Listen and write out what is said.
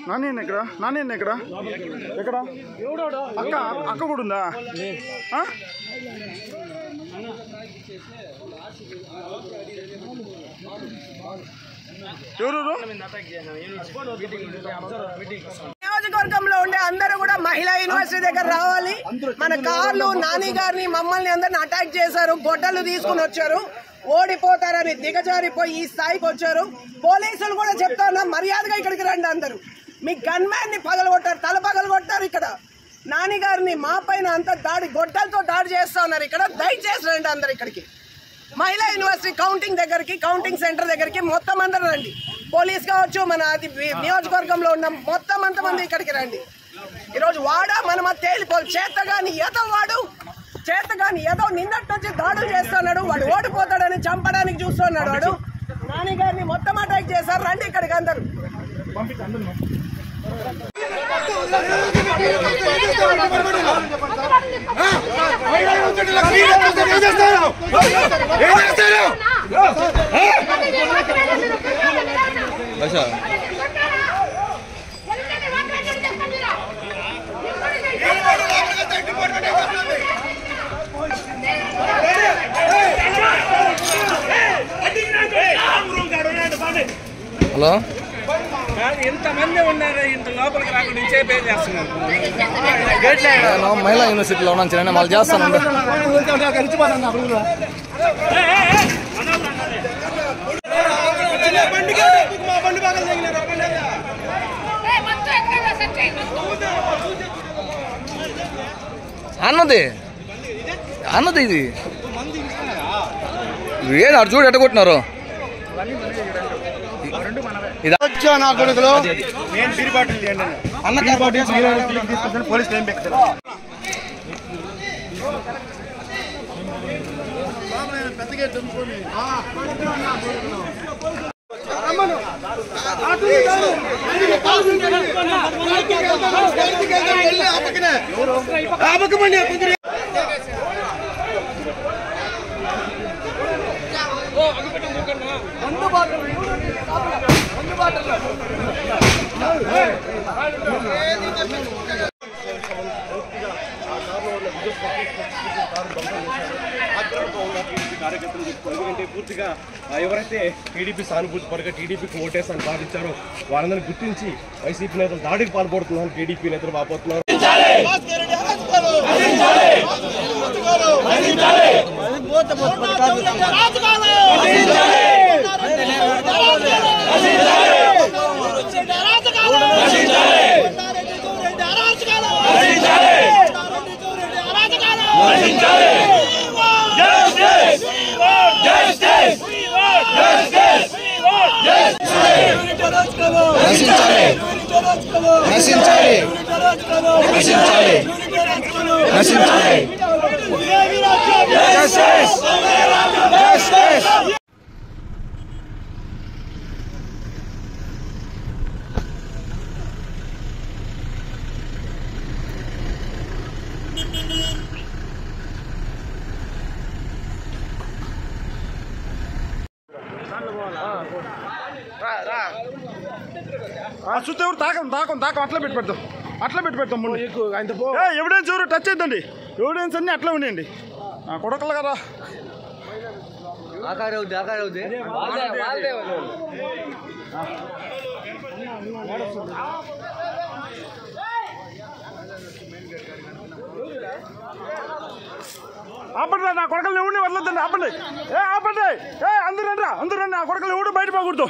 నాని ఎక్కడ ఎక్కడ అక్క కూడా ఉందా? నియోజకవర్గంలో ఉండే అందరూ కూడా మహిళా యూనివర్సిటీ దగ్గర రావాలి. మన కార్లు నాని గారిని మమ్మల్ని అందరిని అటాక్ చేశారు, గొడ్డలు తీసుకుని వచ్చారు. ఓడిపోతారని దిగజారిపోయి ఈ స్థాయికి వచ్చారు. పోలీసులు కూడా చెప్తా ఉన్నా, మర్యాదగా ఇక్కడికి రండి. అందరూ మీ గన్ మ్యాన్ ని పగలగొట్టారు, తల పగలగొట్టారు. ఇక్కడ నాని గారిని మా పైన అంత దాడి గొడ్డలతో దాడి చేస్తా ఉన్నారు. ఇక్కడ దయచేసి రండి అందరు ఇక్కడికి. మహిళా యూనివర్సిటీ కౌంటింగ్ దగ్గరికి, కౌంటింగ్ సెంటర్ దగ్గరికి మొత్తం అందరూ రండి. పోలీస్ కావచ్చు, మన నియోజకవర్గంలో ఉన్న మొత్తం అంతమంది ఇక్కడికి రండి. ఈరోజు వాడా మనమ తేలిపోదు. చేతగాని ఏదో నిన్నటి నుంచి దాడులు చేస్తున్నాడు. వాడు ఓడిపోతాడని చంపడానికి చూస్తున్నాడు. వాడు నాని గారిని మొత్తం అటాక్ చేశారు. రండి ఇక్కడికి అందరూ. హలో, ఎంతమంది ఉన్నారు? ఇంత లోపలికి రాకుండా పే చేస్తున్నారు. మహిళా యూనివర్సిటీలో ఉన్నాను చిన్న వాళ్ళు చేస్తాను. అన్నది ఇది ఏది అటు చూడు ఎట్టగొట్టినారు. నా కొడుకులు పోలీసులు ఏం పెట్టారు? ఎందుకంటే పూర్తిగా ఎవరైతే టీడీపీ సానుభూతి పరగా టీడీపీకి ఓటేసాన్ని భావించారో వాళ్ళందరినీ గుర్తించి వైసీపీ నేతలు దాడికి పాల్పడుతున్నారు. టీడీపీ నేతలు వాపోతున్నారు. చూస్తే తాకం అట్లా పెట్టి పెడతాం. ఎవిడెన్స్ ఎవరు టచ్ అవుతుంది. ఎవిడెన్స్ అన్ని అట్లా ఉన్నాయండి. కొడకలు కదా ఆపండి. నా కొడకలు ఎవరిని వదలొద్దండి. ఆపండి. అందరూ రండి. నా కొడకలు ఎవడు బయట పోకూడదు.